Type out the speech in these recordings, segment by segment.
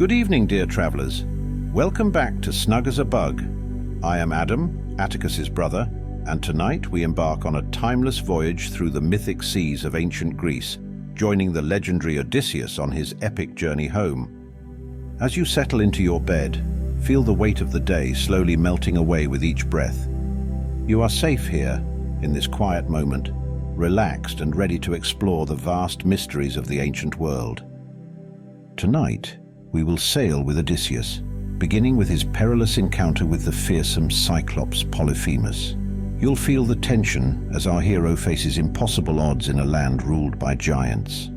Good evening, dear travelers. Welcome back to Snug as a Bug. I am Adam, Atticus's brother, and tonight we embark on a timeless voyage through the mythic seas of ancient Greece, joining the legendary Odysseus on his epic journey home. As you settle into your bed, feel the weight of the day slowly melting away with each breath. You are safe here, in this quiet moment, relaxed and ready to explore the vast mysteries of the ancient world. Tonight, we will sail with Odysseus, beginning with his perilous encounter with the fearsome Cyclops Polyphemus. You'll feel the tension as our hero faces impossible odds in a land ruled by giants.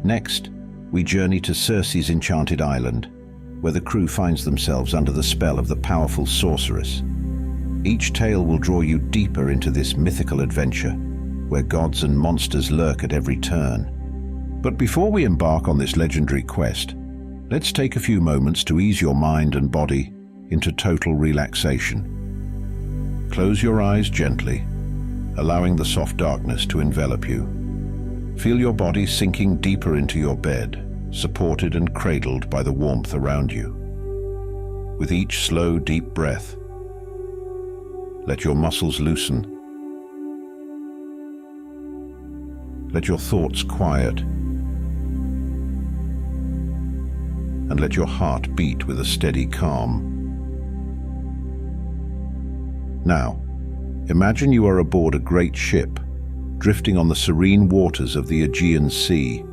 Next, we journey to Circe's enchanted island, where the crew finds themselves under the spell of the powerful sorceress. Each tale will draw you deeper into this mythical adventure, where gods and monsters lurk at every turn. But before we embark on this legendary quest, let's take a few moments to ease your mind and body into total relaxation. Close your eyes gently, allowing the soft darkness to envelop you. Feel your body sinking deeper into your bed, supported and cradled by the warmth around you. With each slow, deep breath, let your muscles loosen. Let your thoughts quiet. And let your heart beat with a steady calm. Now, imagine you are aboard a great ship, drifting on the serene waters of the Aegean Sea.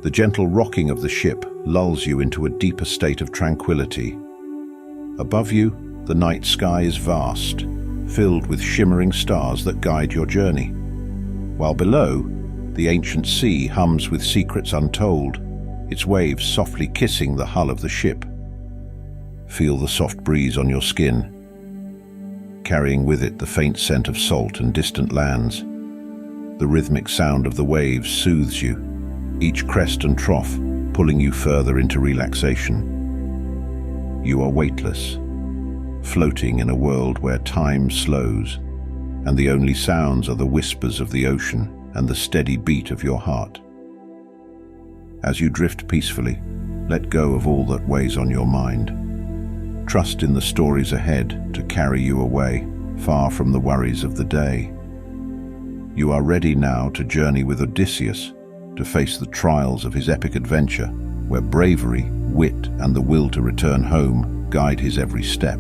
The gentle rocking of the ship lulls you into a deeper state of tranquility. Above you, the night sky is vast, filled with shimmering stars that guide your journey. While below, the ancient sea hums with secrets untold, its waves softly kissing the hull of the ship. Feel the soft breeze on your skin, carrying with it the faint scent of salt and distant lands. The rhythmic sound of the waves soothes you, each crest and trough pulling you further into relaxation. You are weightless, floating in a world where time slows, and the only sounds are the whispers of the ocean and the steady beat of your heart. As you drift peacefully, let go of all that weighs on your mind. Trust in the stories ahead to carry you away, far from the worries of the day. You are ready now to journey with Odysseus, to face the trials of his epic adventure, where bravery, wit, and the will to return home guide his every step.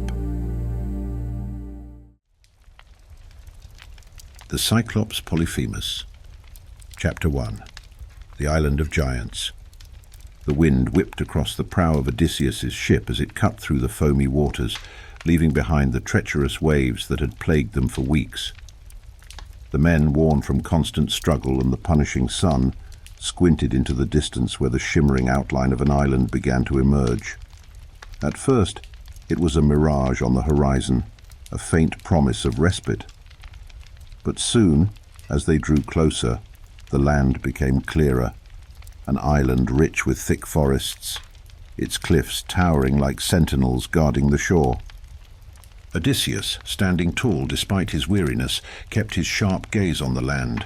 The Cyclops Polyphemus. Chapter 1. The Island of Giants. The wind whipped across the prow of Odysseus's ship as it cut through the foamy waters, leaving behind the treacherous waves that had plagued them for weeks. The men, worn from constant struggle and the punishing sun, squinted into the distance where the shimmering outline of an island began to emerge. At first, it was a mirage on the horizon, a faint promise of respite. But soon, as they drew closer, the land became clearer, an island rich with thick forests, its cliffs towering like sentinels guarding the shore. Odysseus, standing tall despite his weariness, kept his sharp gaze on the land,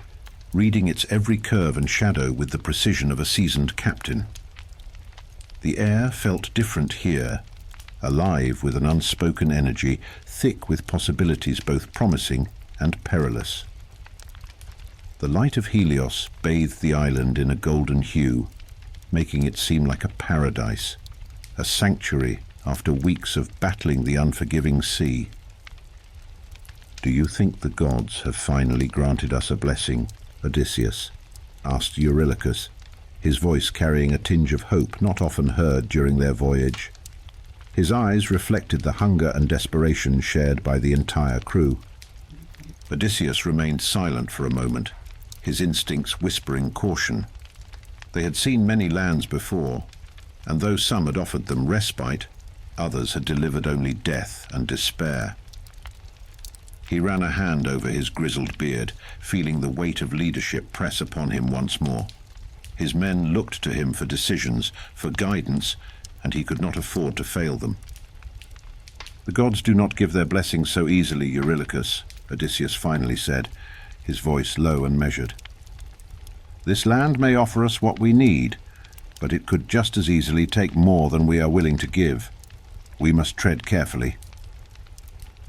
reading its every curve and shadow with the precision of a seasoned captain. The air felt different here, alive with an unspoken energy, thick with possibilities both promising and perilous. The light of Helios bathed the island in a golden hue, making it seem like a paradise, a sanctuary after weeks of battling the unforgiving sea. "Do you think the gods have finally granted us a blessing, Odysseus?" asked Eurylochus, his voice carrying a tinge of hope not often heard during their voyage. His eyes reflected the hunger and desperation shared by the entire crew. Odysseus remained silent for a moment, his instincts whispering caution. They had seen many lands before, and though some had offered them respite, others had delivered only death and despair. He ran a hand over his grizzled beard, feeling the weight of leadership press upon him once more. His men looked to him for decisions, for guidance, and he could not afford to fail them. "The gods do not give their blessings so easily, Eurylochus," Odysseus finally said, his voice low and measured. "This land may offer us what we need, but it could just as easily take more than we are willing to give. We must tread carefully.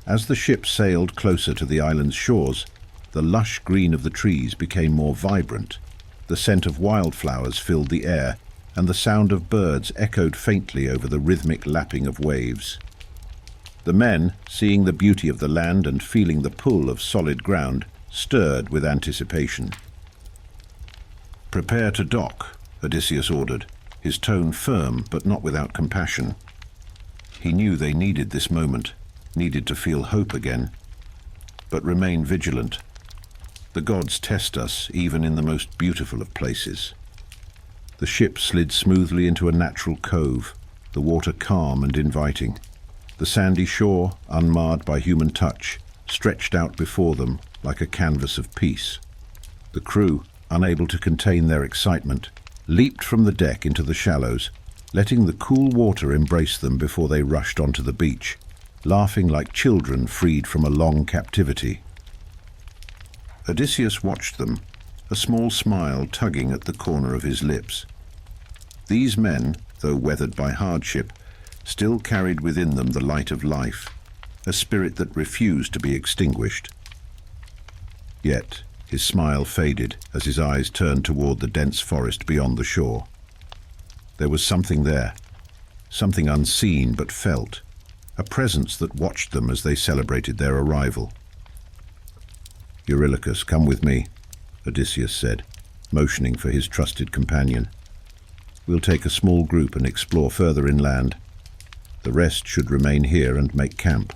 As the ship sailed closer to the island's shores, the lush green of the trees became more vibrant. The scent of wildflowers filled the air, and the sound of birds echoed faintly over the rhythmic lapping of waves. The men, seeing the beauty of the land and feeling the pull of solid ground, stirred with anticipation. "Prepare to dock," Odysseus ordered, his tone firm but not without compassion. He knew they needed this moment, needed to feel hope again. But remain vigilant. The gods test us even in the most beautiful of places. The ship slid smoothly into a natural cove, the water calm and inviting. The sandy shore, unmarred by human touch, stretched out before them like a canvas of peace. The crew, unable to contain their excitement, leaped from the deck into the shallows, letting the cool water embrace them before they rushed onto the beach, laughing like children freed from a long captivity. Odysseus watched them, a small smile tugging at the corner of his lips. These men, though weathered by hardship, still carried within them the light of life, a spirit that refused to be extinguished. Yet his smile faded as his eyes turned toward the dense forest beyond the shore. There was something there, something unseen but felt, a presence that watched them as they celebrated their arrival. "Eurylochus, come with me," Odysseus said, motioning for his trusted companion. "We'll take a small group and explore further inland. The rest should remain here and make camp."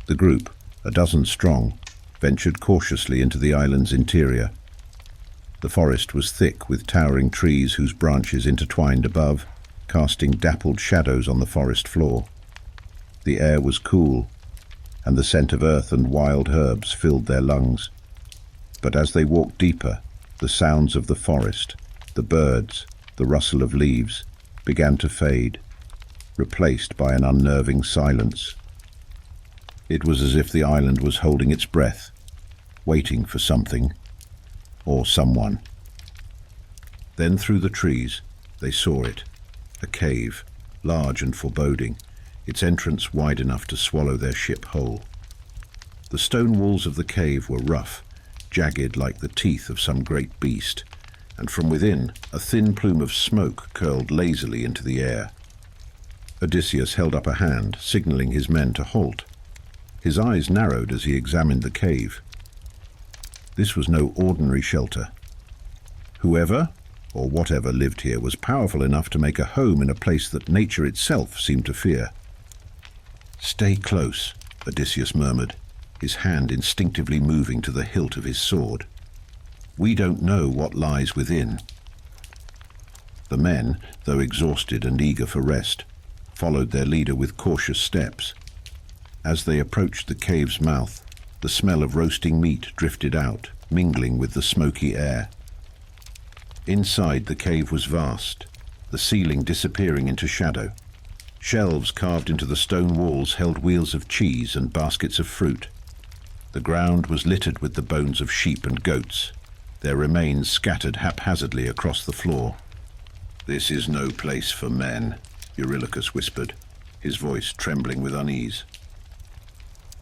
The group, a dozen strong, ventured cautiously into the island's interior. The forest was thick with towering trees whose branches intertwined above, casting dappled shadows on the forest floor. The air was cool, and the scent of earth and wild herbs filled their lungs. But as they walked deeper, the sounds of the forest, the birds, the rustle of leaves, began to fade, replaced by an unnerving silence. It was as if the island was holding its breath, waiting for something, or someone. Then through the trees, they saw it, a cave, large and foreboding, its entrance wide enough to swallow their ship whole. The stone walls of the cave were rough, jagged like the teeth of some great beast, and from within a thin plume of smoke curled lazily into the air. Odysseus held up a hand, signaling his men to halt. His eyes narrowed as he examined the cave. This was no ordinary shelter. Whoever, or whatever lived here was powerful enough to make a home in a place that nature itself seemed to fear. "Stay close," Odysseus murmured, his hand instinctively moving to the hilt of his sword. "We don't know what lies within." The men, though exhausted and eager for rest, followed their leader with cautious steps. As they approached the cave's mouth, the smell of roasting meat drifted out, mingling with the smoky air. Inside, the cave was vast, the ceiling disappearing into shadow. Shelves carved into the stone walls held wheels of cheese and baskets of fruit. The ground was littered with the bones of sheep and goats, their remains scattered haphazardly across the floor. "This is no place for men," Eurylochus whispered, his voice trembling with unease.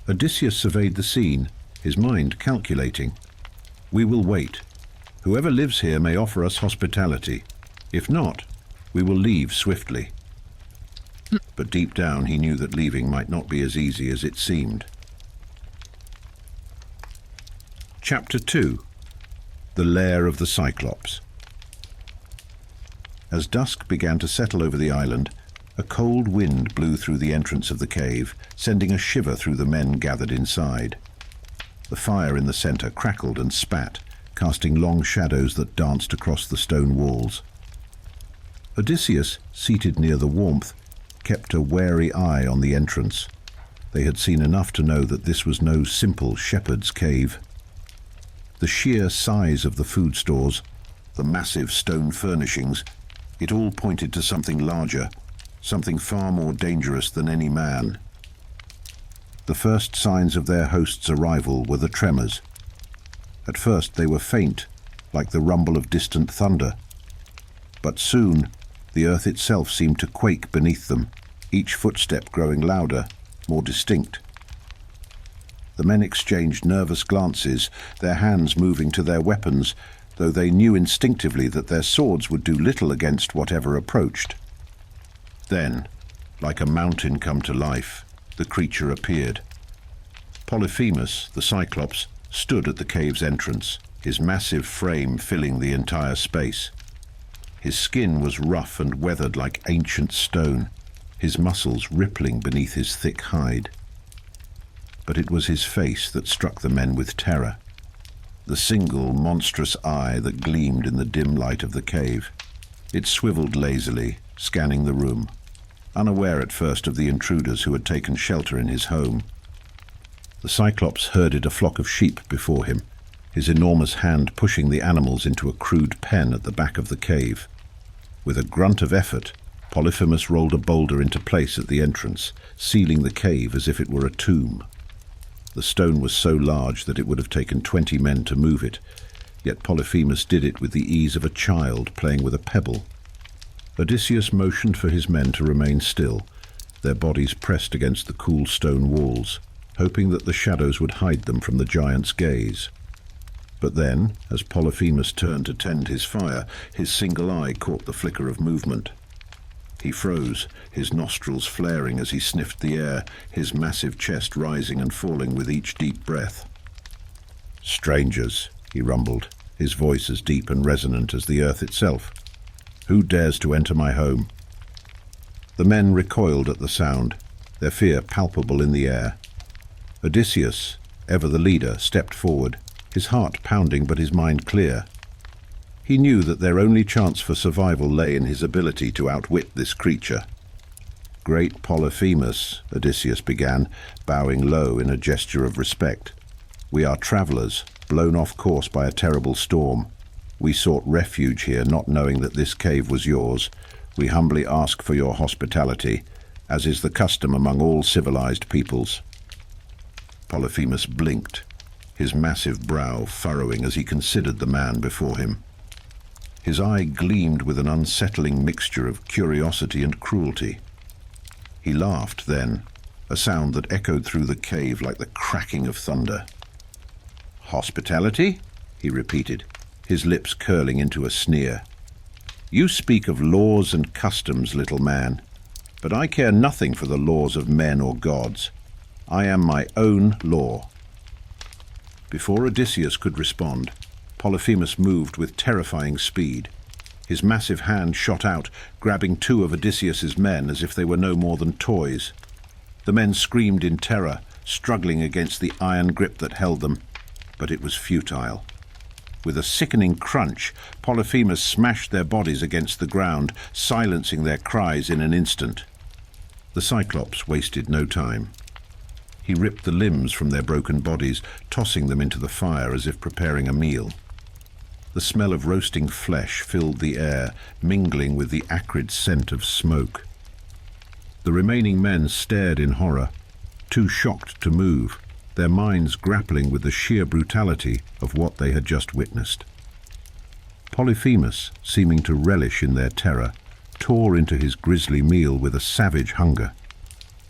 Odysseus surveyed the scene, his mind calculating. "We will wait. Whoever lives here may offer us hospitality. If not, we will leave swiftly." But deep down he knew that leaving might not be as easy as it seemed. Chapter 2. The Lair of the Cyclops. As dusk began to settle over the island, a cold wind blew through the entrance of the cave, sending a shiver through the men gathered inside. The fire in the center crackled and spat, casting long shadows that danced across the stone walls. Odysseus, seated near the warmth, kept a wary eye on the entrance. They had seen enough to know that this was no simple shepherd's cave. The sheer size of the food stores, the massive stone furnishings, it all pointed to something larger, something far more dangerous than any man. The first signs of their host's arrival were the tremors. At first they were faint, like the rumble of distant thunder. But soon, the earth itself seemed to quake beneath them, each footstep growing louder, more distinct. The men exchanged nervous glances, their hands moving to their weapons, though they knew instinctively that their swords would do little against whatever approached. Then, like a mountain come to life, the creature appeared. Polyphemus, the Cyclops, stood at the cave's entrance, his massive frame filling the entire space. His skin was rough and weathered like ancient stone, his muscles rippling beneath his thick hide. But it was his face that struck the men with terror, the single monstrous eye that gleamed in the dim light of the cave. It swiveled lazily, scanning the room, unaware at first of the intruders who had taken shelter in his home. The Cyclops herded a flock of sheep before him, his enormous hand pushing the animals into a crude pen at the back of the cave. With a grunt of effort, Polyphemus rolled a boulder into place at the entrance, sealing the cave as if it were a tomb. The stone was so large that it would have taken 20 men to move it, yet Polyphemus did it with the ease of a child playing with a pebble. Odysseus motioned for his men to remain still, their bodies pressed against the cool stone walls, hoping that the shadows would hide them from the giant's gaze. But then, as Polyphemus turned to tend his fire, his single eye caught the flicker of movement. He froze, his nostrils flaring as he sniffed the air, his massive chest rising and falling with each deep breath. "Strangers," he rumbled, his voice as deep and resonant as the earth itself. "Who dares to enter my home?" The men recoiled at the sound, their fear palpable in the air. Odysseus, ever the leader, stepped forward, his heart pounding but his mind clear. He knew that their only chance for survival lay in his ability to outwit this creature. "Great Polyphemus," Odysseus began, bowing low in a gesture of respect. "We are travelers, blown off course by a terrible storm. We sought refuge here, not knowing that this cave was yours. We humbly ask for your hospitality, as is the custom among all civilized peoples." Polyphemus blinked, his massive brow furrowing as he considered the man before him. His eye gleamed with an unsettling mixture of curiosity and cruelty. He laughed then, a sound that echoed through the cave like the cracking of thunder. "Hospitality?" he repeated, his lips curling into a sneer. "You speak of laws and customs, little man, but I care nothing for the laws of men or gods. I am my own law." Before Odysseus could respond, Polyphemus moved with terrifying speed. His massive hand shot out, grabbing 2 of Odysseus's men as if they were no more than toys. The men screamed in terror, struggling against the iron grip that held them, but it was futile. With a sickening crunch, Polyphemus smashed their bodies against the ground, silencing their cries in an instant. The Cyclops wasted no time. He ripped the limbs from their broken bodies, tossing them into the fire as if preparing a meal. The smell of roasting flesh filled the air, mingling with the acrid scent of smoke. The remaining men stared in horror, too shocked to move, their minds grappling with the sheer brutality of what they had just witnessed. Polyphemus, seeming to relish in their terror, tore into his grisly meal with a savage hunger.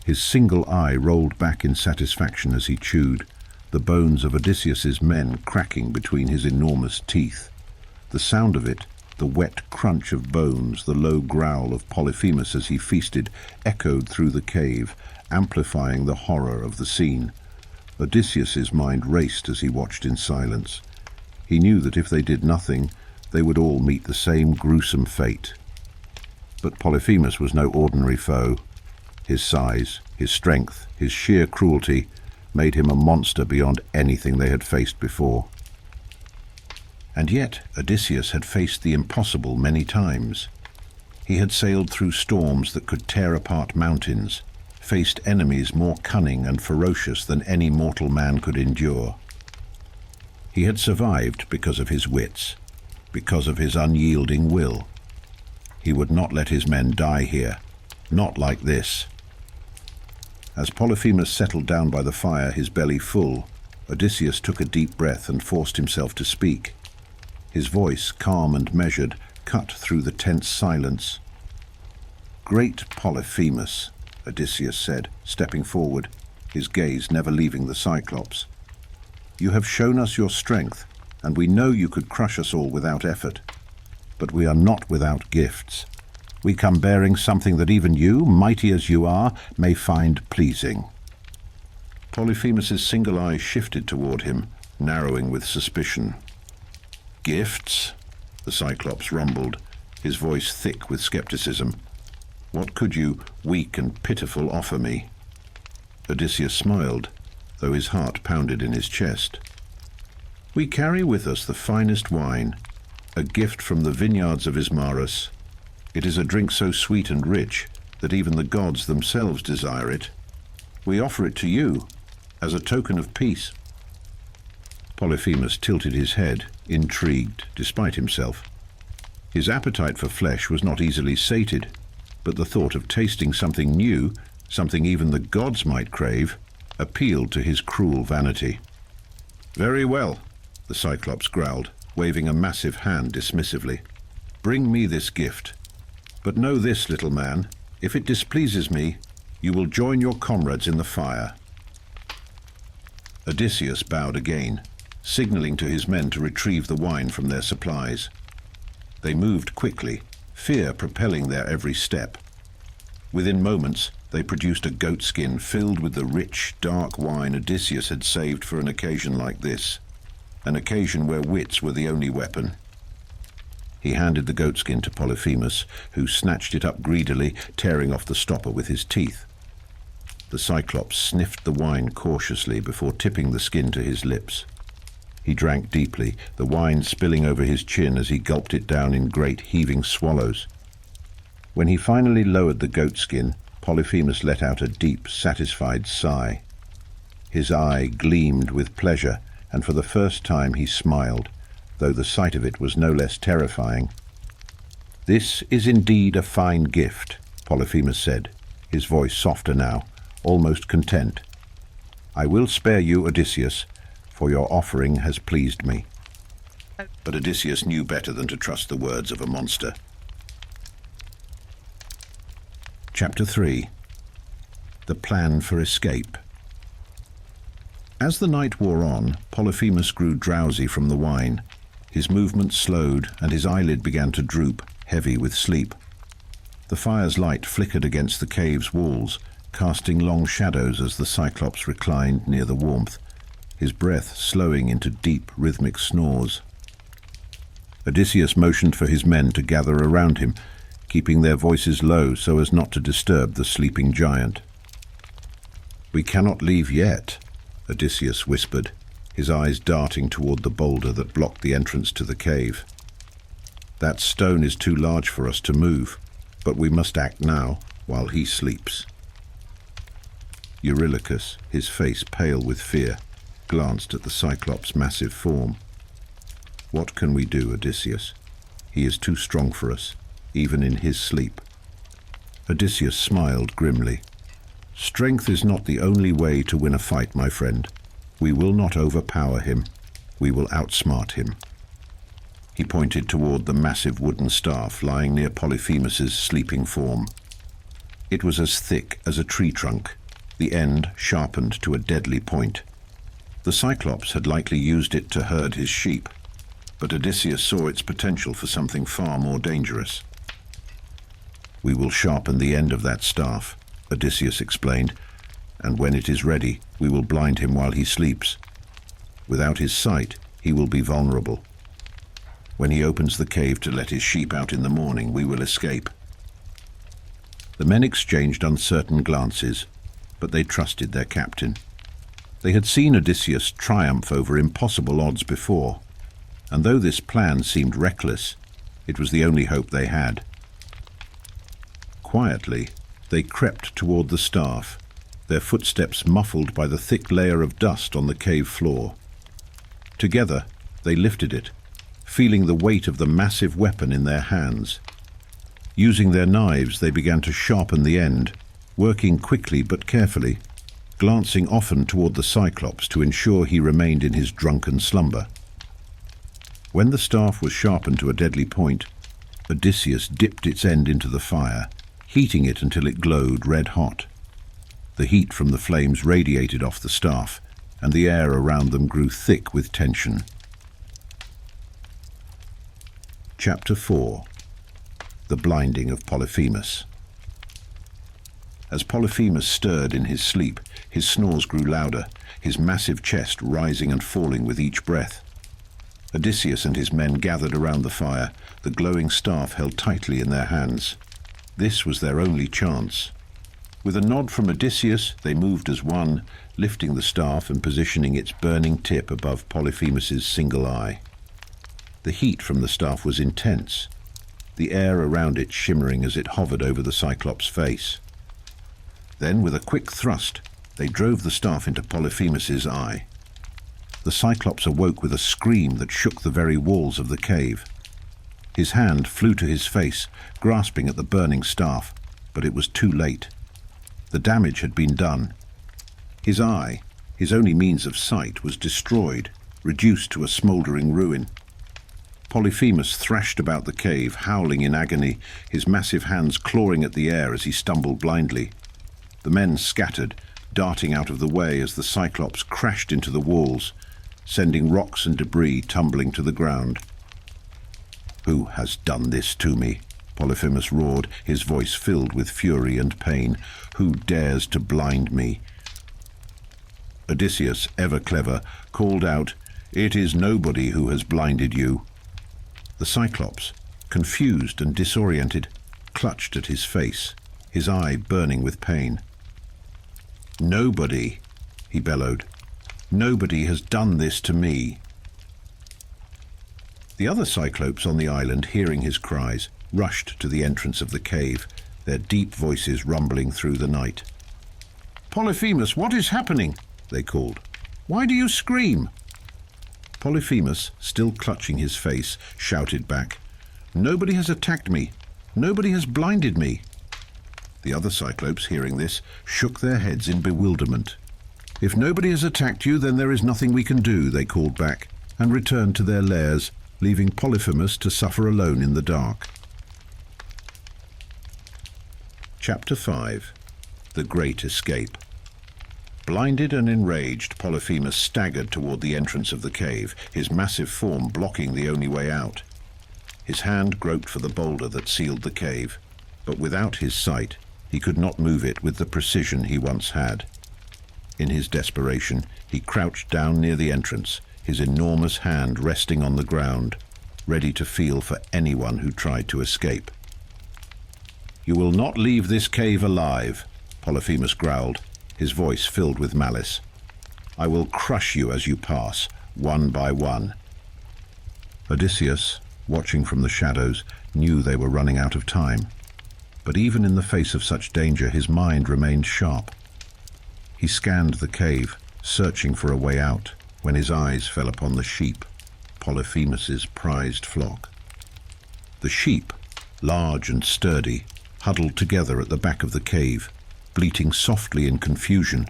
His single eye rolled back in satisfaction as he chewed, the bones of Odysseus's men cracking between his enormous teeth. The sound of it, the wet crunch of bones, the low growl of Polyphemus as he feasted, echoed through the cave, amplifying the horror of the scene. Odysseus's mind raced as he watched in silence. He knew that if they did nothing, they would all meet the same gruesome fate. But Polyphemus was no ordinary foe. His size, his strength, his sheer cruelty made him a monster beyond anything they had faced before. And yet Odysseus had faced the impossible many times. He had sailed through storms that could tear apart mountains, faced enemies more cunning and ferocious than any mortal man could endure. He had survived because of his wits, because of his unyielding will. He would not let his men die here, not like this. As Polyphemus settled down by the fire, his belly full, Odysseus took a deep breath and forced himself to speak. His voice, calm and measured, cut through the tense silence. "Great Polyphemus," Odysseus said, stepping forward, his gaze never leaving the Cyclops. "You have shown us your strength, and we know you could crush us all without effort. But we are not without gifts. We come bearing something that even you, mighty as you are, may find pleasing." Polyphemus's single eye shifted toward him, narrowing with suspicion. "Gifts?" the Cyclops rumbled, his voice thick with skepticism. "What could you, weak and pitiful, offer me?" Odysseus smiled, though his heart pounded in his chest. "We carry with us the finest wine, a gift from the vineyards of Ismarus. It is a drink so sweet and rich that even the gods themselves desire it. We offer it to you as a token of peace." Polyphemus tilted his head, intrigued despite himself. His appetite for flesh was not easily sated, but the thought of tasting something new, something even the gods might crave, appealed to his cruel vanity. "Very well," the Cyclops growled, waving a massive hand dismissively. "Bring me this gift. But know this, little man, if it displeases me, you will join your comrades in the fire." Odysseus bowed again, signaling to his men to retrieve the wine from their supplies. They moved quickly, fear propelling their every step. Within moments, they produced a goatskin filled with the rich, dark wine Odysseus had saved for an occasion like this, an occasion where wits were the only weapon. He handed the goatskin to Polyphemus, who snatched it up greedily, tearing off the stopper with his teeth. The Cyclops sniffed the wine cautiously before tipping the skin to his lips. He drank deeply, the wine spilling over his chin as he gulped it down in great heaving swallows. When he finally lowered the goatskin, Polyphemus let out a deep, satisfied sigh. His eye gleamed with pleasure, and for the first time he smiled, though the sight of it was no less terrifying. "This is indeed a fine gift," Polyphemus said, his voice softer now, almost content. "I will spare you, Odysseus, for your offering has pleased me." But Odysseus knew better than to trust the words of a monster. Chapter 3. The Plan for Escape. As the night wore on, Polyphemus grew drowsy from the wine. His movements slowed, and his eyelid began to droop, heavy with sleep. The fire's light flickered against the cave's walls, casting long shadows as the Cyclops reclined near the warmth, his breath slowing into deep, rhythmic snores. Odysseus motioned for his men to gather around him, keeping their voices low so as not to disturb the sleeping giant. "We cannot leave yet," Odysseus whispered, his eyes darting toward the boulder that blocked the entrance to the cave. "That stone is too large for us to move, but we must act now, while he sleeps." Eurylochus, his face pale with fear, glanced at the Cyclops' massive form. "What can we do, Odysseus? He is too strong for us, even in his sleep." Odysseus smiled grimly. "Strength is not the only way to win a fight, my friend. We will not overpower him. We will outsmart him." He pointed toward the massive wooden staff lying near Polyphemus's sleeping form. It was as thick as a tree trunk, the end sharpened to a deadly point. The Cyclops had likely used it to herd his sheep, but Odysseus saw its potential for something far more dangerous. "We will sharpen the end of that staff," Odysseus explained, "and when it is ready, we will blind him while he sleeps. Without his sight, he will be vulnerable. When he opens the cave to let his sheep out in the morning, we will escape." The men exchanged uncertain glances, but they trusted their captain. They had seen Odysseus triumph over impossible odds before, and though this plan seemed reckless, it was the only hope they had. Quietly, they crept toward the staff, their footsteps muffled by the thick layer of dust on the cave floor. Together, they lifted it, feeling the weight of the massive weapon in their hands. Using their knives, they began to sharpen the end, working quickly but carefully, glancing often toward the Cyclops to ensure he remained in his drunken slumber. When the staff was sharpened to a deadly point, Odysseus dipped its end into the fire, heating it until it glowed red hot. The heat from the flames radiated off the staff, and the air around them grew thick with tension. Chapter 4. The Blinding of Polyphemus. As Polyphemus stirred in his sleep, his snores grew louder, his massive chest rising and falling with each breath. Odysseus and his men gathered around the fire, the glowing staff held tightly in their hands. This was their only chance. With a nod from Odysseus, they moved as one, lifting the staff and positioning its burning tip above Polyphemus's single eye. The heat from the staff was intense, the air around it shimmering as it hovered over the Cyclops' face. Then, with a quick thrust, they drove the staff into Polyphemus's eye. The Cyclops awoke with a scream that shook the very walls of the cave. His hand flew to his face, grasping at the burning staff, but it was too late. The damage had been done. His eye, his only means of sight, was destroyed, reduced to a smouldering ruin. Polyphemus thrashed about the cave, howling in agony, his massive hands clawing at the air as he stumbled blindly. The men scattered, darting out of the way as the Cyclops crashed into the walls, sending rocks and debris tumbling to the ground. "Who has done this to me?" Polyphemus roared, his voice filled with fury and pain. "Who dares to blind me?" Odysseus, ever clever, called out, "It is nobody who has blinded you." The Cyclops, confused and disoriented, clutched at his face, his eye burning with pain. "Nobody," he bellowed. "Nobody has done this to me." The other Cyclopes on the island, hearing his cries, rushed to the entrance of the cave, their deep voices rumbling through the night. "Polyphemus, what is happening?" they called. "Why do you scream?" Polyphemus, still clutching his face, shouted back, "Nobody has attacked me. Nobody has blinded me." The other Cyclopes, hearing this, shook their heads in bewilderment. "If nobody has attacked you, then there is nothing we can do," they called back, and returned to their lairs, leaving Polyphemus to suffer alone in the dark. Chapter 5. The Great Escape. Blinded and enraged, Polyphemus staggered toward the entrance of the cave, his massive form blocking the only way out. His hand groped for the boulder that sealed the cave, but without his sight, he could not move it with the precision he once had. In his desperation, he crouched down near the entrance, his enormous hand resting on the ground, ready to feel for anyone who tried to escape. "You will not leave this cave alive," Polyphemus growled, his voice filled with malice. "I will crush you as you pass, one by one." Odysseus, watching from the shadows, knew they were running out of time. But even in the face of such danger, his mind remained sharp. He scanned the cave, searching for a way out, when his eyes fell upon the sheep, Polyphemus's prized flock. The sheep, large and sturdy, huddled together at the back of the cave, bleating softly in confusion,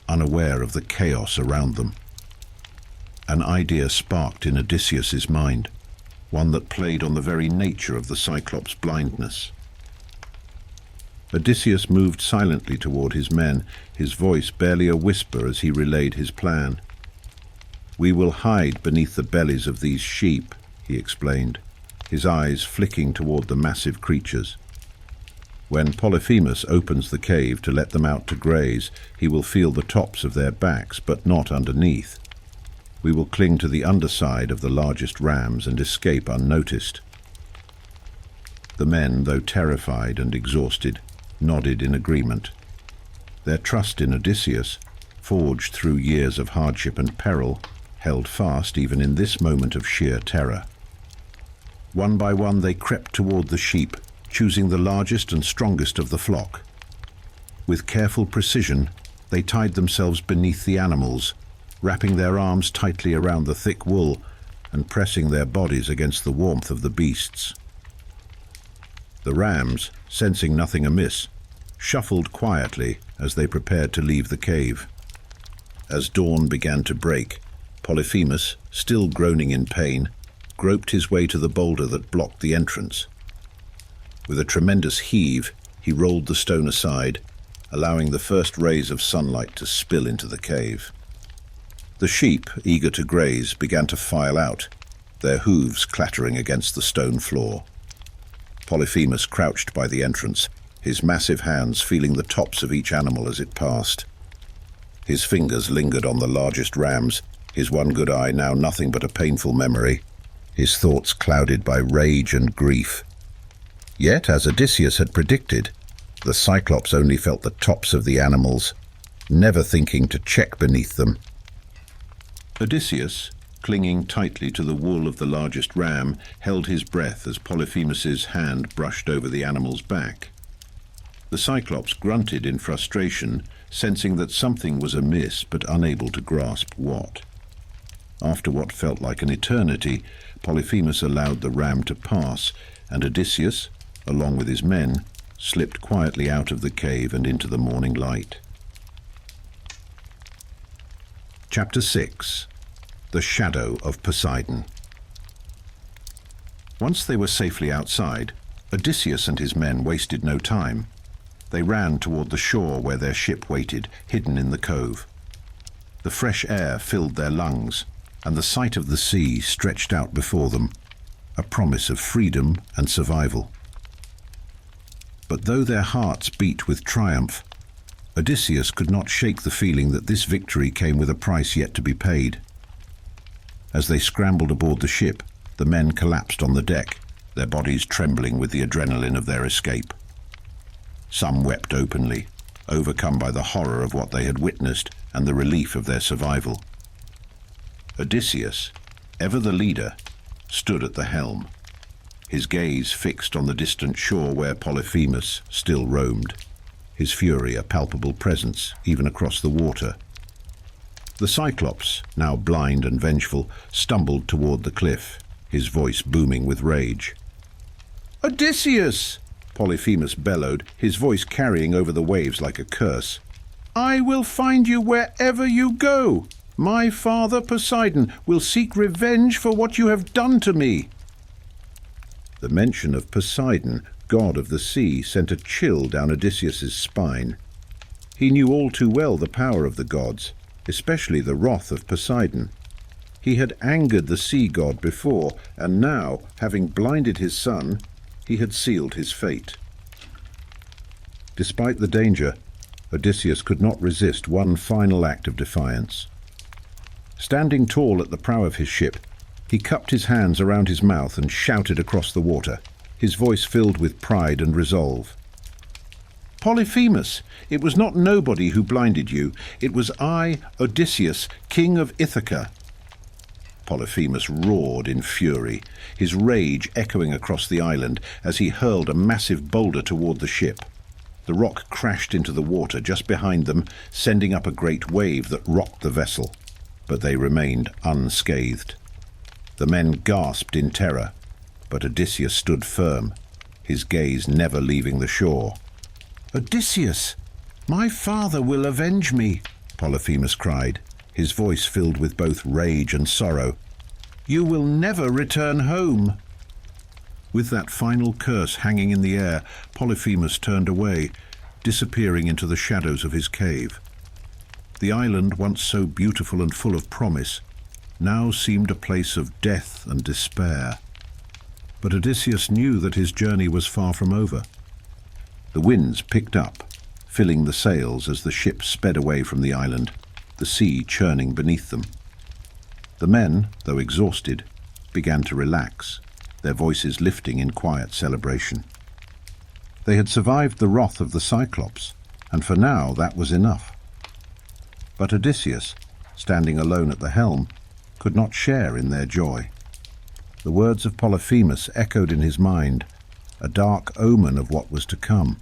unaware of the chaos around them. An idea sparked in Odysseus's mind, one that played on the very nature of the Cyclops' blindness. Odysseus moved silently toward his men, his voice barely a whisper as he relayed his plan. "We will hide beneath the bellies of these sheep," he explained, his eyes flicking toward the massive creatures. "When Polyphemus opens the cave to let them out to graze, he will feel the tops of their backs, but not underneath. We will cling to the underside of the largest rams and escape unnoticed." The men, though terrified and exhausted, nodded in agreement. Their trust in Odysseus, forged through years of hardship and peril, held fast even in this moment of sheer terror. One by one they crept toward the sheep, choosing the largest and strongest of the flock. With careful precision, they tied themselves beneath the animals, wrapping their arms tightly around the thick wool and pressing their bodies against the warmth of the beasts. The rams, sensing nothing amiss, shuffled quietly as they prepared to leave the cave. As dawn began to break, Polyphemus, still groaning in pain, groped his way to the boulder that blocked the entrance. With a tremendous heave, he rolled the stone aside, allowing the first rays of sunlight to spill into the cave. The sheep, eager to graze, began to file out, their hooves clattering against the stone floor. Polyphemus crouched by the entrance, his massive hands feeling the tops of each animal as it passed. His fingers lingered on the largest rams, his one good eye now nothing but a painful memory, his thoughts clouded by rage and grief. Yet, as Odysseus had predicted, the Cyclops only felt the tops of the animals, never thinking to check beneath them. Odysseus, clinging tightly to the wool of the largest ram, held his breath as Polyphemus's hand brushed over the animal's back. The Cyclops grunted in frustration, sensing that something was amiss but unable to grasp what. After what felt like an eternity, Polyphemus allowed the ram to pass, and Odysseus, along with his men, slipped quietly out of the cave and into the morning light. Chapter 6. The Shadow of Poseidon. Once they were safely outside, Odysseus and his men wasted no time. They ran toward the shore where their ship waited, hidden in the cove. The fresh air filled their lungs, and the sight of the sea stretched out before them, a promise of freedom and survival. But though their hearts beat with triumph, Odysseus could not shake the feeling that this victory came with a price yet to be paid. As they scrambled aboard the ship, the men collapsed on the deck, their bodies trembling with the adrenaline of their escape. Some wept openly, overcome by the horror of what they had witnessed and the relief of their survival. Odysseus, ever the leader, stood at the helm, his gaze fixed on the distant shore where Polyphemus still roamed, his fury a palpable presence even across the water. The Cyclops, now blind and vengeful, stumbled toward the cliff, his voice booming with rage. "Odysseus!" Polyphemus bellowed, his voice carrying over the waves like a curse. "I will find you wherever you go. My father Poseidon will seek revenge for what you have done to me." The mention of Poseidon, god of the sea, sent a chill down Odysseus's spine. He knew all too well the power of the gods, especially the wrath of Poseidon. He had angered the sea god before, and now, having blinded his son, he had sealed his fate. Despite the danger, Odysseus could not resist one final act of defiance. Standing tall at the prow of his ship, he cupped his hands around his mouth and shouted across the water, his voice filled with pride and resolve. "Polyphemus, it was not nobody who blinded you. It was I, Odysseus, king of Ithaca." Polyphemus roared in fury, his rage echoing across the island as he hurled a massive boulder toward the ship. The rock crashed into the water just behind them, sending up a great wave that rocked the vessel, but they remained unscathed. The men gasped in terror, but Odysseus stood firm, his gaze never leaving the shore. "Odysseus, my father will avenge me," Polyphemus cried, his voice filled with both rage and sorrow. "You will never return home." With that final curse hanging in the air, Polyphemus turned away, disappearing into the shadows of his cave. The island, once so beautiful and full of promise, now seemed a place of death and despair. But Odysseus knew that his journey was far from over. The winds picked up, filling the sails as the ship sped away from the island, the sea churning beneath them. The men, though exhausted, began to relax, their voices lifting in quiet celebration. They had survived the wrath of the Cyclops, and for now that was enough. But Odysseus, standing alone at the helm, could not share in their joy. The words of Polyphemus echoed in his mind, a dark omen of what was to come.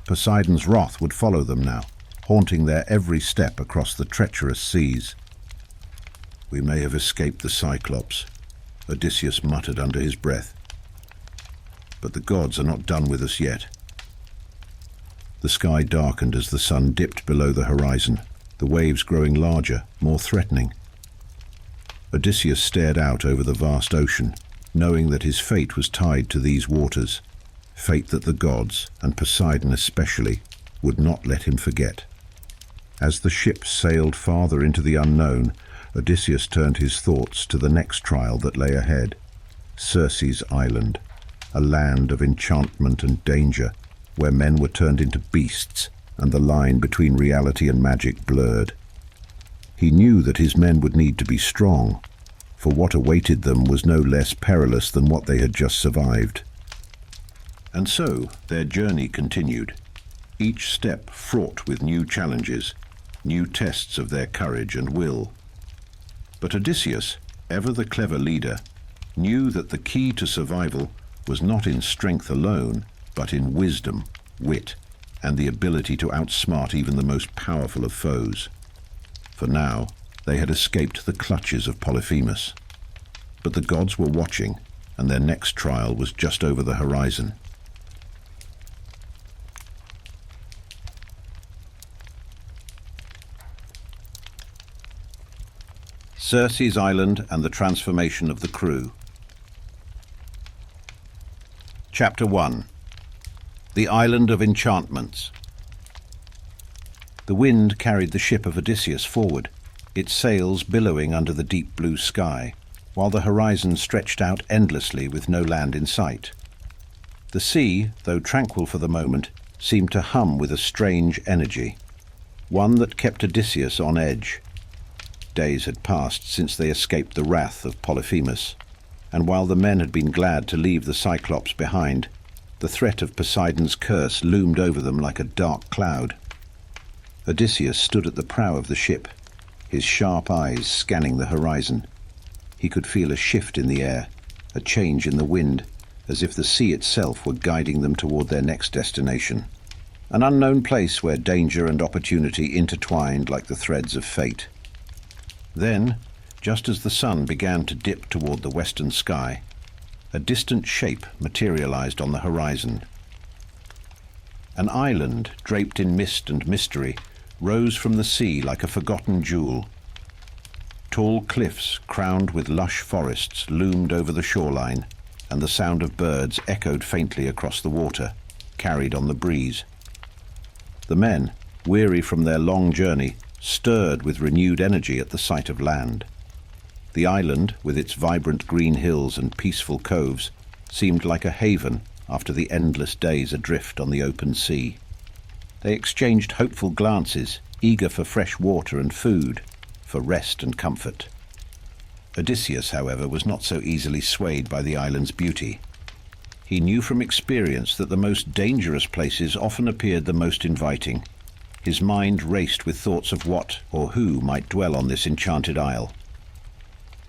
Poseidon's wrath would follow them now, haunting their every step across the treacherous seas. "We may have escaped the Cyclops," Odysseus muttered under his breath. "But the gods are not done with us yet." The sky darkened as the sun dipped below the horizon, the waves growing larger, more threatening. Odysseus stared out over the vast ocean, knowing that his fate was tied to these waters, fate that the gods, and Poseidon especially, would not let him forget. As the ship sailed farther into the unknown, Odysseus turned his thoughts to the next trial that lay ahead, Circe's island, a land of enchantment and danger, where men were turned into beasts and the line between reality and magic blurred. He knew that his men would need to be strong, for what awaited them was no less perilous than what they had just survived. And so their journey continued, each step fraught with new challenges, new tests of their courage and will. But Odysseus, ever the clever leader, knew that the key to survival was not in strength alone, but in wisdom, wit, and the ability to outsmart even the most powerful of foes. For now, they had escaped the clutches of Polyphemus. But the gods were watching, and their next trial was just over the horizon. Circe's island and the transformation of the crew. Chapter 1. The Island of Enchantments. The wind carried the ship of Odysseus forward, its sails billowing under the deep blue sky, while the horizon stretched out endlessly with no land in sight. The sea, though tranquil for the moment, seemed to hum with a strange energy, one that kept Odysseus on edge. Days had passed since they escaped the wrath of Polyphemus, and while the men had been glad to leave the Cyclops behind, the threat of Poseidon's curse loomed over them like a dark cloud. Odysseus stood at the prow of the ship, his sharp eyes scanning the horizon. He could feel a shift in the air, a change in the wind, as if the sea itself were guiding them toward their next destination, an unknown place where danger and opportunity intertwined like the threads of fate. Then, just as the sun began to dip toward the western sky, a distant shape materialized on the horizon. An island draped in mist and mystery rose from the sea like a forgotten jewel. Tall cliffs crowned with lush forests loomed over the shoreline, and the sound of birds echoed faintly across the water, carried on the breeze. The men, weary from their long journey, stirred with renewed energy at the sight of land. The island, with its vibrant green hills and peaceful coves, seemed like a haven after the endless days adrift on the open sea. They exchanged hopeful glances, eager for fresh water and food, for rest and comfort. Odysseus, however, was not so easily swayed by the island's beauty. He knew from experience that the most dangerous places often appeared the most inviting. His mind raced with thoughts of what or who might dwell on this enchanted isle.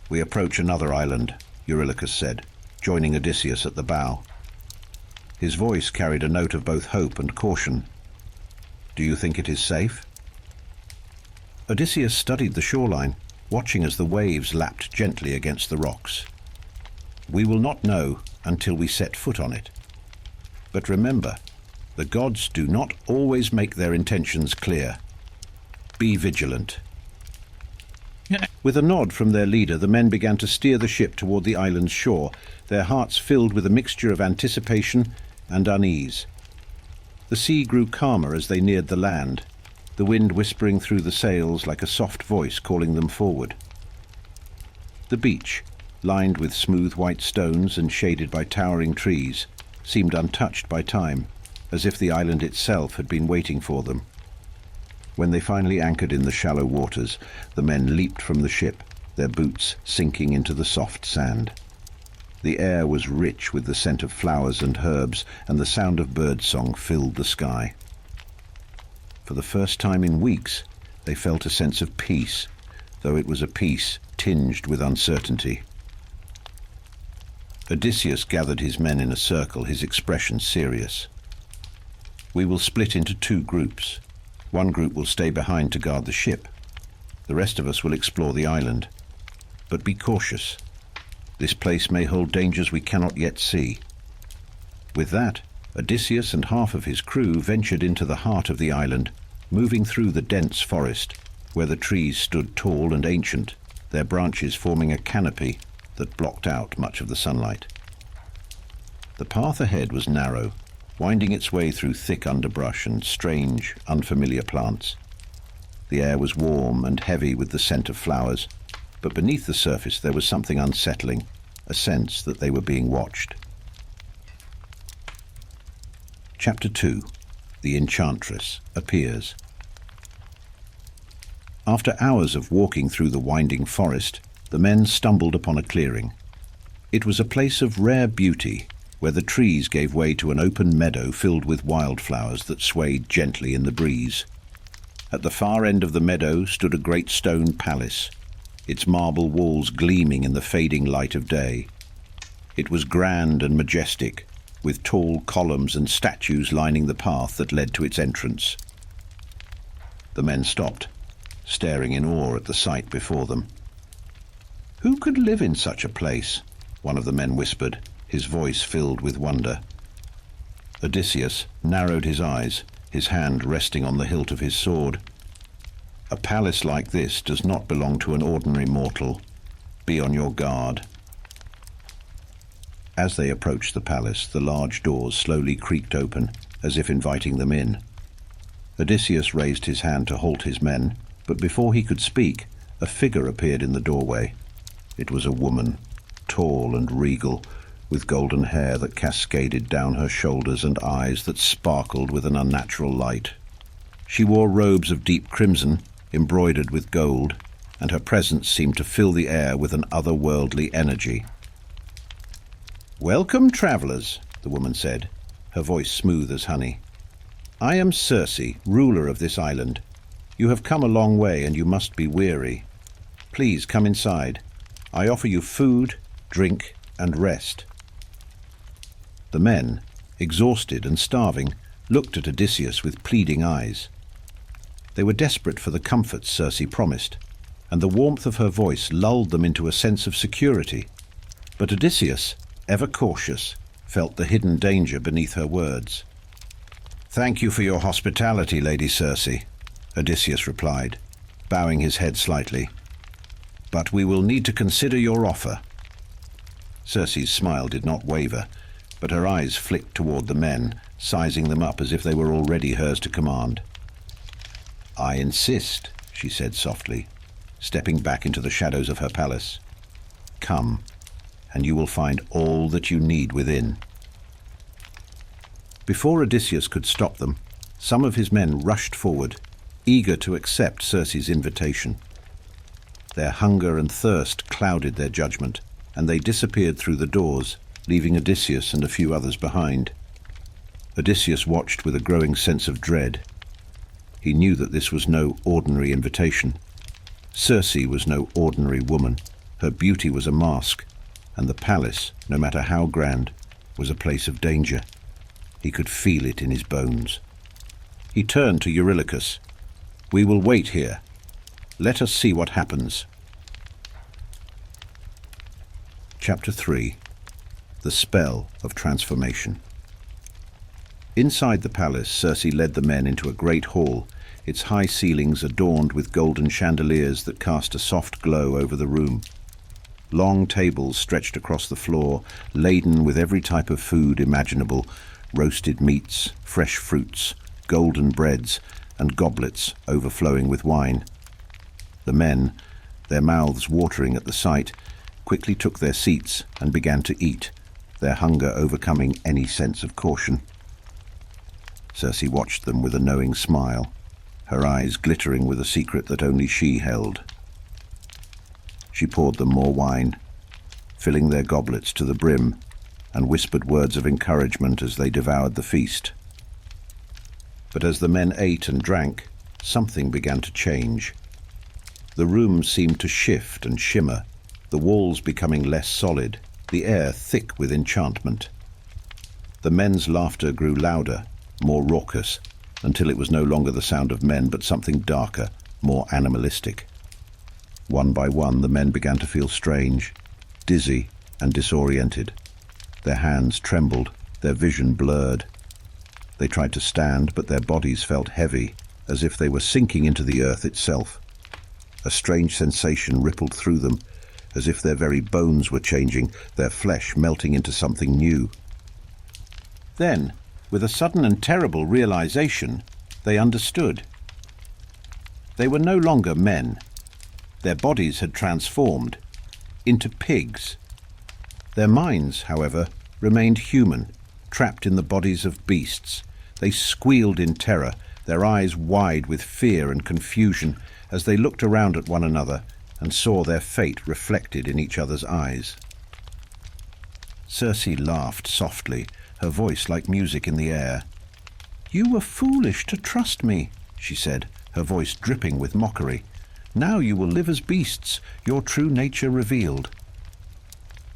"We approach another island," Eurylochus said, joining Odysseus at the bow. His voice carried a note of both hope and caution. "Do you think it is safe?" Odysseus studied the shoreline, watching as the waves lapped gently against the rocks. "We will not know until we set foot on it. But remember, the gods do not always make their intentions clear. Be vigilant." With a nod from their leader, the men began to steer the ship toward the island's shore, their hearts filled with a mixture of anticipation and unease. The sea grew calmer as they neared the land, the wind whispering through the sails like a soft voice calling them forward. The beach, lined with smooth white stones and shaded by towering trees, seemed untouched by time, as if the island itself had been waiting for them. When they finally anchored in the shallow waters, the men leaped from the ship, their boots sinking into the soft sand. The air was rich with the scent of flowers and herbs, and the sound of birdsong filled the sky. For the first time in weeks, they felt a sense of peace, though it was a peace tinged with uncertainty. Odysseus gathered his men in a circle, his expression serious. "We will split into 2 groups. One group will stay behind to guard the ship. The rest of us will explore the island. But be cautious. This place may hold dangers we cannot yet see." With that, Odysseus and half of his crew ventured into the heart of the island, moving through the dense forest, where the trees stood tall and ancient, their branches forming a canopy that blocked out much of the sunlight. The path ahead was narrow, winding its way through thick underbrush and strange, unfamiliar plants. The air was warm and heavy with the scent of flowers, but beneath the surface there was something unsettling, a sense that they were being watched. Chapter 2. The Enchantress appears. After hours of walking through the winding forest, the men stumbled upon a clearing. It was a place of rare beauty, where the trees gave way to an open meadow filled with wildflowers that swayed gently in the breeze. At the far end of the meadow stood a great stone palace, its marble walls gleaming in the fading light of day. It was grand and majestic, with tall columns and statues lining the path that led to its entrance. The men stopped, staring in awe at the sight before them. "Who could live in such a place?" one of the men whispered, his voice filled with wonder. Odysseus narrowed his eyes, his hand resting on the hilt of his sword. "A palace like this does not belong to an ordinary mortal. Be on your guard." As they approached the palace, the large doors slowly creaked open, as if inviting them in. Odysseus raised his hand to halt his men, but before he could speak, a figure appeared in the doorway. It was a woman, tall and regal, with golden hair that cascaded down her shoulders and eyes that sparkled with an unnatural light. She wore robes of deep crimson, embroidered with gold, and her presence seemed to fill the air with an otherworldly energy. "Welcome, travelers," the woman said, her voice smooth as honey. "I am Circe, ruler of this island. You have come a long way and you must be weary. Please come inside. I offer you food, drink, and rest." The men, exhausted and starving, looked at Odysseus with pleading eyes. They were desperate for the comforts Circe promised, and the warmth of her voice lulled them into a sense of security. But Odysseus, ever cautious, felt the hidden danger beneath her words. "Thank you for your hospitality, Lady Circe," Odysseus replied, bowing his head slightly. "But we will need to consider your offer." Circe's smile did not waver, but her eyes flicked toward the men, sizing them up as if they were already hers to command. "I insist," she said softly, stepping back into the shadows of her palace. "Come, and you will find all that you need within." Before Odysseus could stop them, some of his men rushed forward, eager to accept Circe's invitation. Their hunger and thirst clouded their judgment, and they disappeared through the doors, leaving Odysseus and a few others behind. Odysseus watched with a growing sense of dread. He knew that this was no ordinary invitation. Circe was no ordinary woman. Her beauty was a mask, and the palace, no matter how grand, was a place of danger. He could feel it in his bones. He turned to Eurylochus. "We will wait here. Let us see what happens." Chapter 3. The Spell of Transformation. Inside the palace, Circe led the men into a great hall, its high ceilings adorned with golden chandeliers that cast a soft glow over the room. Long tables stretched across the floor, laden with every type of food imaginable: roasted meats, fresh fruits, golden breads, and goblets overflowing with wine. The men, their mouths watering at the sight, quickly took their seats and began to eat, their hunger overcoming any sense of caution. Circe watched them with a knowing smile, her eyes glittering with a secret that only she held. She poured them more wine, filling their goblets to the brim, and whispered words of encouragement as they devoured the feast. But as the men ate and drank, something began to change. The room seemed to shift and shimmer, the walls becoming less solid, the air thick with enchantment. The men's laughter grew louder, more raucous, until it was no longer the sound of men but something darker, more animalistic. One by one the men began to feel strange, dizzy and disoriented. Their hands trembled, their vision blurred. They tried to stand, but their bodies felt heavy, as if they were sinking into the earth itself. A strange sensation rippled through them, as if their very bones were changing, their flesh melting into something new. Then, with a sudden and terrible realization, they understood. They were no longer men. Their bodies had transformed into pigs. Their minds, however, remained human, trapped in the bodies of beasts. They squealed in terror, their eyes wide with fear and confusion, as they looked around at one another and saw their fate reflected in each other's eyes. Circe laughed softly, her voice like music in the air. "You were foolish to trust me," she said, her voice dripping with mockery. "Now you will live as beasts, your true nature revealed."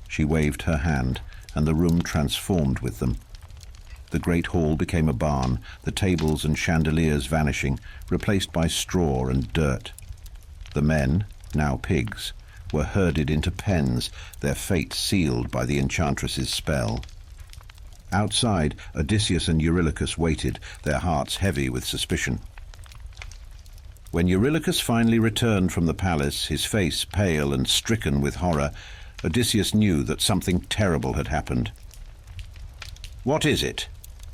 She waved her hand, and the room transformed with them. The great hall became a barn, the tables and chandeliers vanishing, replaced by straw and dirt. The men, now pigs, were herded into pens, their fate sealed by the enchantress's spell. Outside, Odysseus and Eurylochus waited, their hearts heavy with suspicion. When Eurylochus finally returned from the palace, his face pale and stricken with horror, Odysseus knew that something terrible had happened. "What is it?"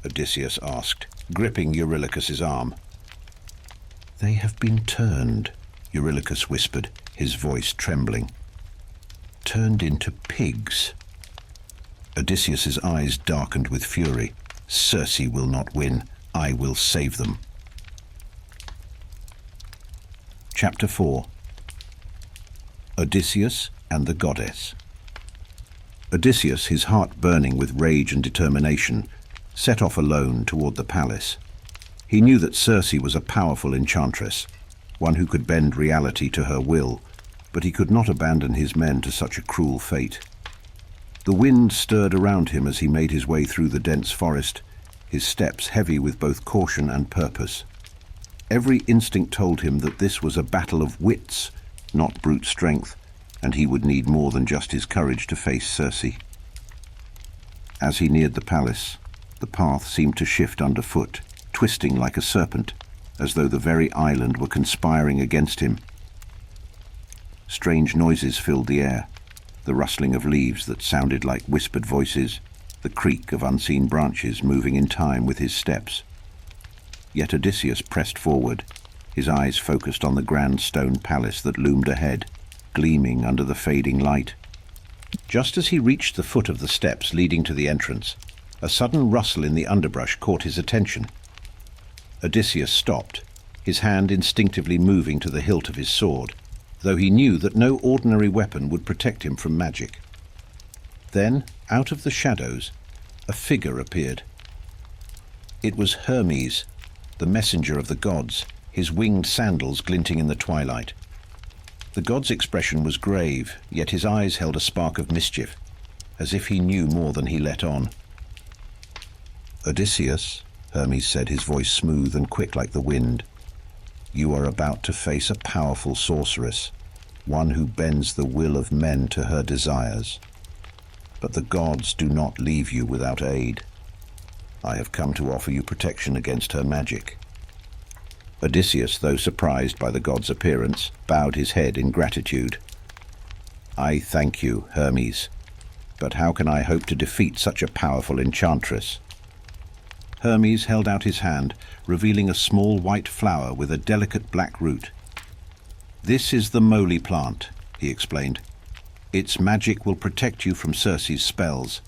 Odysseus asked, gripping Eurylochus's arm. "They have been turned," Eurylochus whispered, his voice trembling. "Turned into pigs." Odysseus's eyes darkened with fury. "Circe will not win. I will save them." Chapter 4. Odysseus and the Goddess. Odysseus, his heart burning with rage and determination, set off alone toward the palace. He knew that Circe was a powerful enchantress, one who could bend reality to her will, but he could not abandon his men to such a cruel fate. The wind stirred around him as he made his way through the dense forest, his steps heavy with both caution and purpose. Every instinct told him that this was a battle of wits, not brute strength, and he would need more than just his courage to face Circe. As he neared the palace, the path seemed to shift underfoot, twisting like a serpent, as though the very island were conspiring against him. Strange noises filled the air, the rustling of leaves that sounded like whispered voices, the creak of unseen branches moving in time with his steps. Yet Odysseus pressed forward, his eyes focused on the grand stone palace that loomed ahead, gleaming under the fading light. Just as he reached the foot of the steps leading to the entrance, a sudden rustle in the underbrush caught his attention. Odysseus stopped, his hand instinctively moving to the hilt of his sword, though he knew that no ordinary weapon would protect him from magic. Then, out of the shadows, a figure appeared. It was Hermes, the messenger of the gods, his winged sandals glinting in the twilight. The god's expression was grave, yet his eyes held a spark of mischief, as if he knew more than he let on. "Odysseus," Hermes said, his voice smooth and quick like the wind, "you are about to face a powerful sorceress, one who bends the will of men to her desires. But the gods do not leave you without aid. I have come to offer you protection against her magic." Odysseus, though surprised by the god's appearance, bowed his head in gratitude. "I thank you, Hermes, but how can I hope to defeat such a powerful enchantress?" Hermes held out his hand, revealing a small white flower with a delicate black root. "This is the moly plant," he explained. "Its magic will protect you from Circe's spells.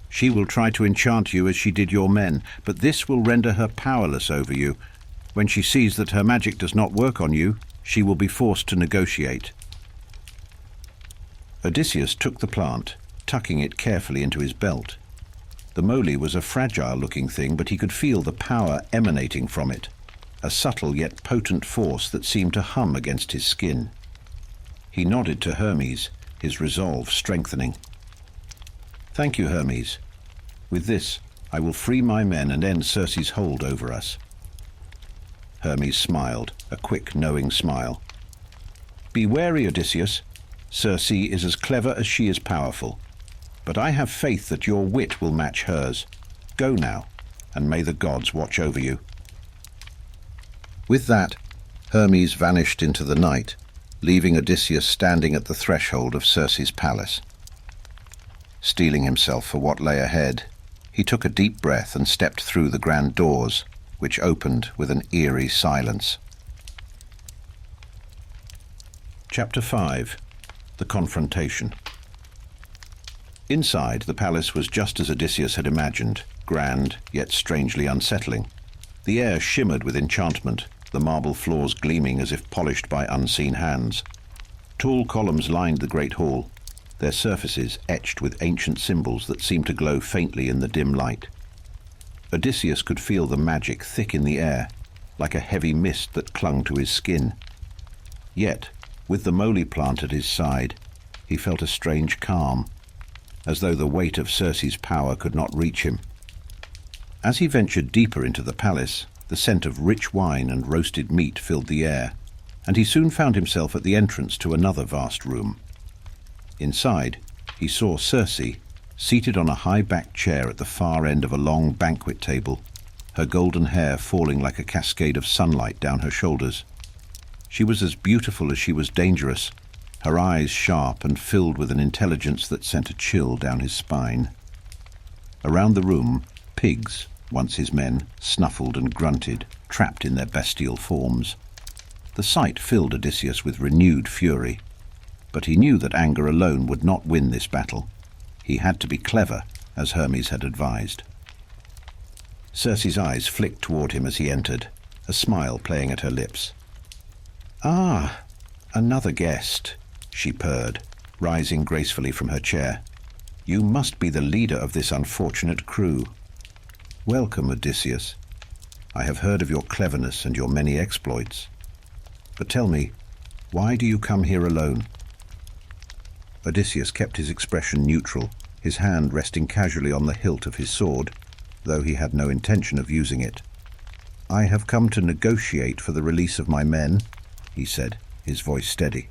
She will try to enchant you as she did your men, but this will render her powerless over you. When she sees that her magic does not work on you, she will be forced to negotiate." Odysseus took the plant, tucking it carefully into his belt. The moly was a fragile-looking thing, but he could feel the power emanating from it, a subtle yet potent force that seemed to hum against his skin. He nodded to Hermes, his resolve strengthening. "Thank you, Hermes. With this, I will free my men and end Circe's hold over us." Hermes smiled, a quick, knowing smile. "Be wary, Odysseus. Circe is as clever as she is powerful, but I have faith that your wit will match hers. Go now, and may the gods watch over you." With that, Hermes vanished into the night, leaving Odysseus standing at the threshold of Circe's palace. Steeling himself for what lay ahead, he took a deep breath and stepped through the grand doors, which opened with an eerie silence. Chapter 5. The Confrontation. Inside, the palace was just as Odysseus had imagined, grand, yet strangely unsettling. The air shimmered with enchantment, the marble floors gleaming as if polished by unseen hands. Tall columns lined the great hall, their surfaces etched with ancient symbols that seemed to glow faintly in the dim light. Odysseus could feel the magic thick in the air, like a heavy mist that clung to his skin. Yet, with the moly plant at his side, he felt a strange calm, as though the weight of Circe's power could not reach him. As he ventured deeper into the palace, the scent of rich wine and roasted meat filled the air, and he soon found himself at the entrance to another vast room. Inside, he saw Circe, seated on a high-backed chair at the far end of a long banquet table, her golden hair falling like a cascade of sunlight down her shoulders. She was as beautiful as she was dangerous, her eyes sharp and filled with an intelligence that sent a chill down his spine. Around the room, pigs, once his men, snuffled and grunted, trapped in their bestial forms. The sight filled Odysseus with renewed fury, but he knew that anger alone would not win this battle. He had to be clever, as Hermes had advised. Circe's eyes flicked toward him as he entered, a smile playing at her lips. "Ah, another guest," she purred, rising gracefully from her chair. "You must be the leader of this unfortunate crew. Welcome, Odysseus. I have heard of your cleverness and your many exploits. But tell me, why do you come here alone?" Odysseus kept his expression neutral, his hand resting casually on the hilt of his sword, though he had no intention of using it. "I have come to negotiate for the release of my men," he said, his voice steady.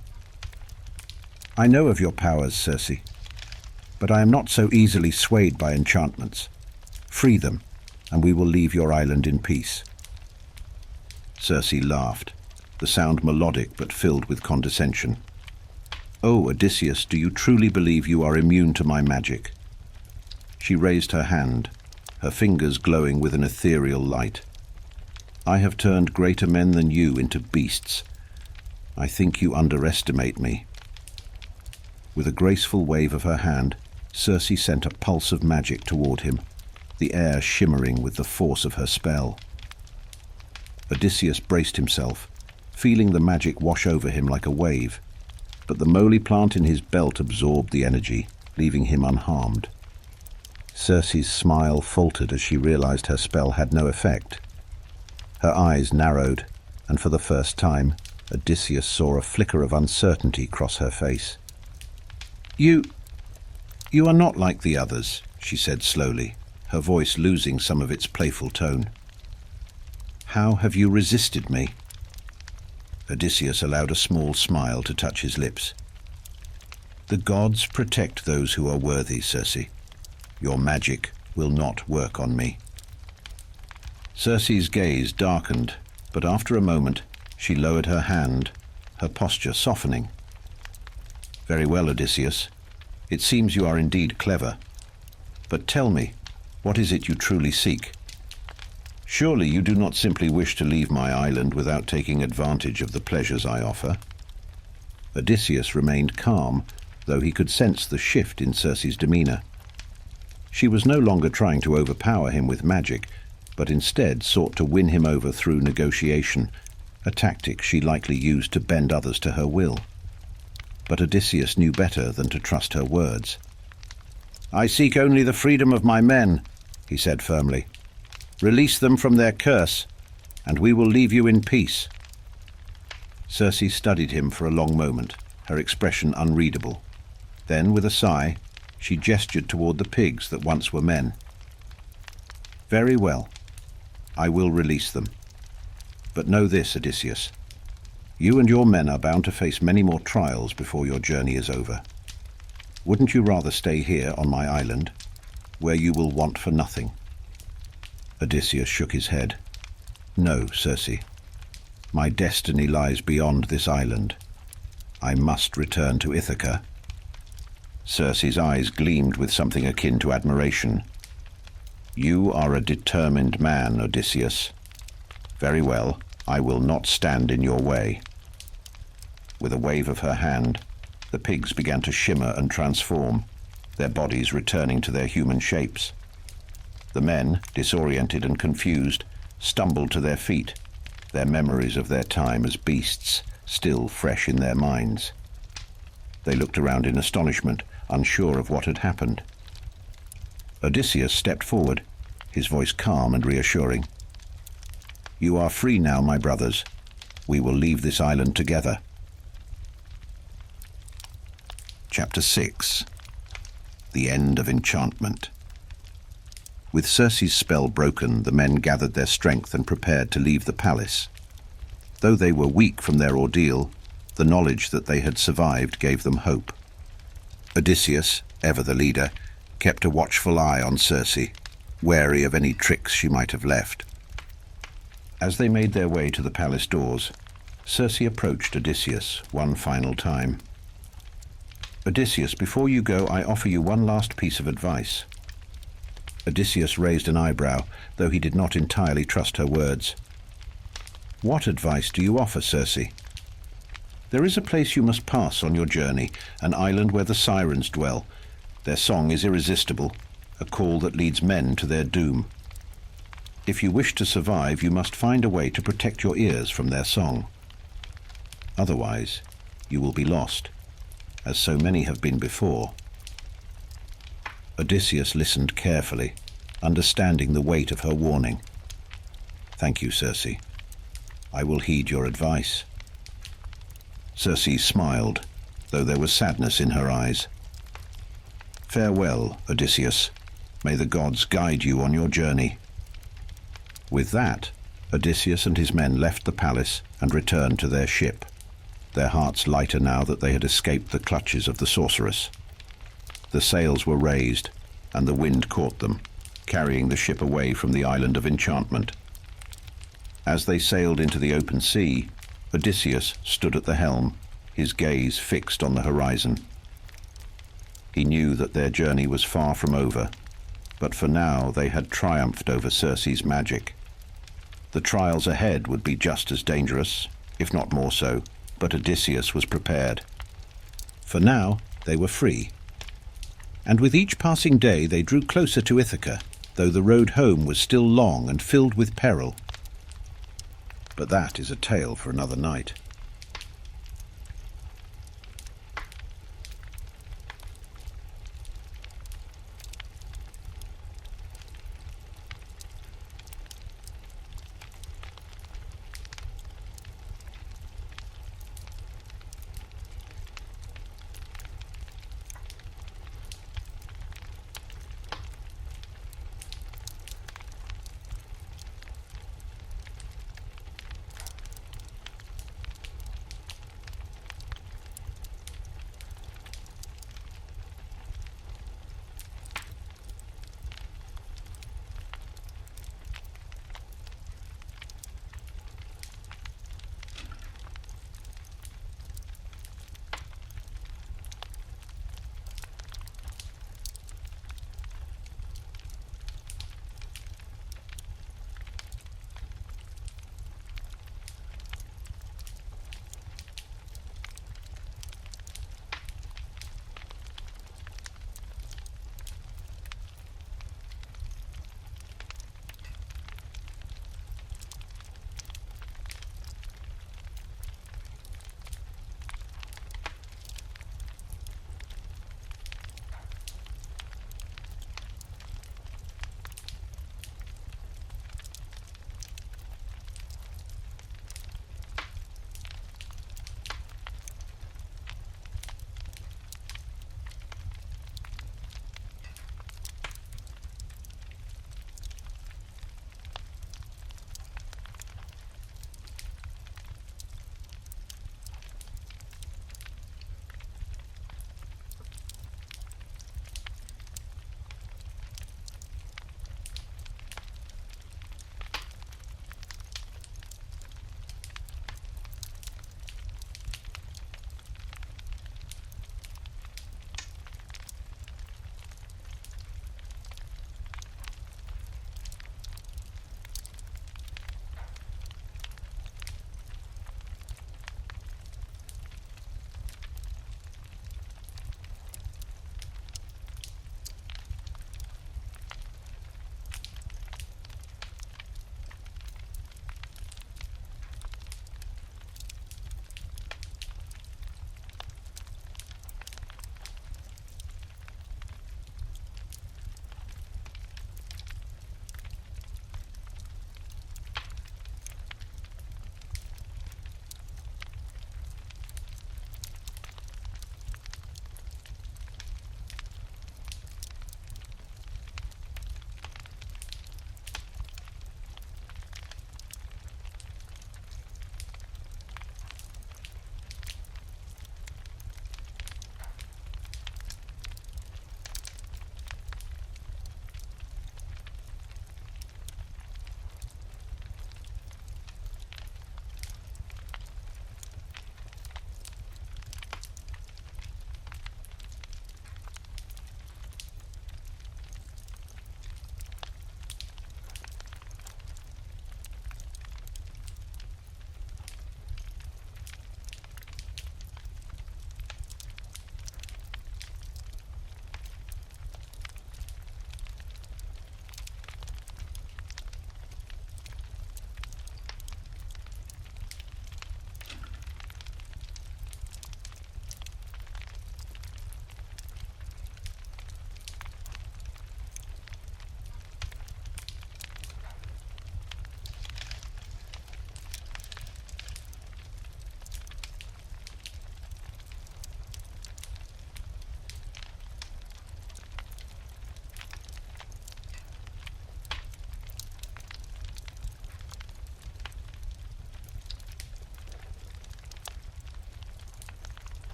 "I know of your powers, Circe, but I am not so easily swayed by enchantments. Free them, and we will leave your island in peace." Circe laughed, the sound melodic but filled with condescension. "Oh, Odysseus, do you truly believe you are immune to my magic?" She raised her hand, her fingers glowing with an ethereal light. "I have turned greater men than you into beasts. I think you underestimate me." With a graceful wave of her hand, Circe sent a pulse of magic toward him, the air shimmering with the force of her spell. Odysseus braced himself, feeling the magic wash over him like a wave, but the moly plant in his belt absorbed the energy, leaving him unharmed. Circe's smile faltered as she realized her spell had no effect. Her eyes narrowed, and for the first time, Odysseus saw a flicker of uncertainty cross her face. You are not like the others," she said slowly, her voice losing some of its playful tone. "How have you resisted me?" Odysseus allowed a small smile to touch his lips. "The gods protect those who are worthy, Circe. Your magic will not work on me." Circe's gaze darkened, but after a moment she lowered her hand, her posture softening. "Very well, Odysseus. It seems you are indeed clever. But tell me, what is it you truly seek? Surely you do not simply wish to leave my island without taking advantage of the pleasures I offer?" Odysseus remained calm, though he could sense the shift in Circe's demeanor. She was no longer trying to overpower him with magic, but instead sought to win him over through negotiation, a tactic she likely used to bend others to her will. But Odysseus knew better than to trust her words. "I seek only the freedom of my men," he said firmly. "Release them from their curse, and we will leave you in peace." Circe studied him for a long moment, her expression unreadable. Then, with a sigh, she gestured toward the pigs that once were men. "Very well. I will release them. But know this, Odysseus. You and your men are bound to face many more trials before your journey is over. Wouldn't you rather stay here on my island, where you will want for nothing?" Odysseus shook his head. "No, Circe. My destiny lies beyond this island. I must return to Ithaca. Circe's eyes gleamed with something akin to admiration. You are a determined man, Odysseus. Very well, I will not stand in your way. With a wave of her hand, the pigs began to shimmer and transform, their bodies returning to their human shapes. The men, disoriented and confused, stumbled to their feet, their memories of their time as beasts still fresh in their minds. They looked around in astonishment, unsure of what had happened. Odysseus stepped forward, his voice calm and reassuring. You are free now, my brothers. We will leave this island together. Chapter 6. The End of Enchantment. With Circe's spell broken, the men gathered their strength and prepared to leave the palace. Though they were weak from their ordeal, the knowledge that they had survived gave them hope. Odysseus, ever the leader, kept a watchful eye on Circe, wary of any tricks she might have left. As they made their way to the palace doors, Circe approached Odysseus one final time. Odysseus, before you go, I offer you one last piece of advice. Odysseus raised an eyebrow, though he did not entirely trust her words. What advice do you offer, Circe? There is a place you must pass on your journey, an island where the sirens dwell. Their song is irresistible, a call that leads men to their doom. If you wish to survive, you must find a way to protect your ears from their song. Otherwise, you will be lost, as so many have been before. Odysseus listened carefully, understanding the weight of her warning. Thank you, Circe. I will heed your advice. Circe smiled, though there was sadness in her eyes. Farewell, Odysseus. May the gods guide you on your journey. With that, Odysseus and his men left the palace and returned to their ship, their hearts lighter now that they had escaped the clutches of the sorceress. The sails were raised, and the wind caught them, carrying the ship away from the island of enchantment. As they sailed into the open sea, Odysseus stood at the helm, his gaze fixed on the horizon. He knew that their journey was far from over, but for now they had triumphed over Circe's magic. The trials ahead would be just as dangerous, if not more so, but Odysseus was prepared. For now, they were free. And with each passing day they drew closer to Ithaca, though the road home was still long and filled with peril. But that is a tale for another night.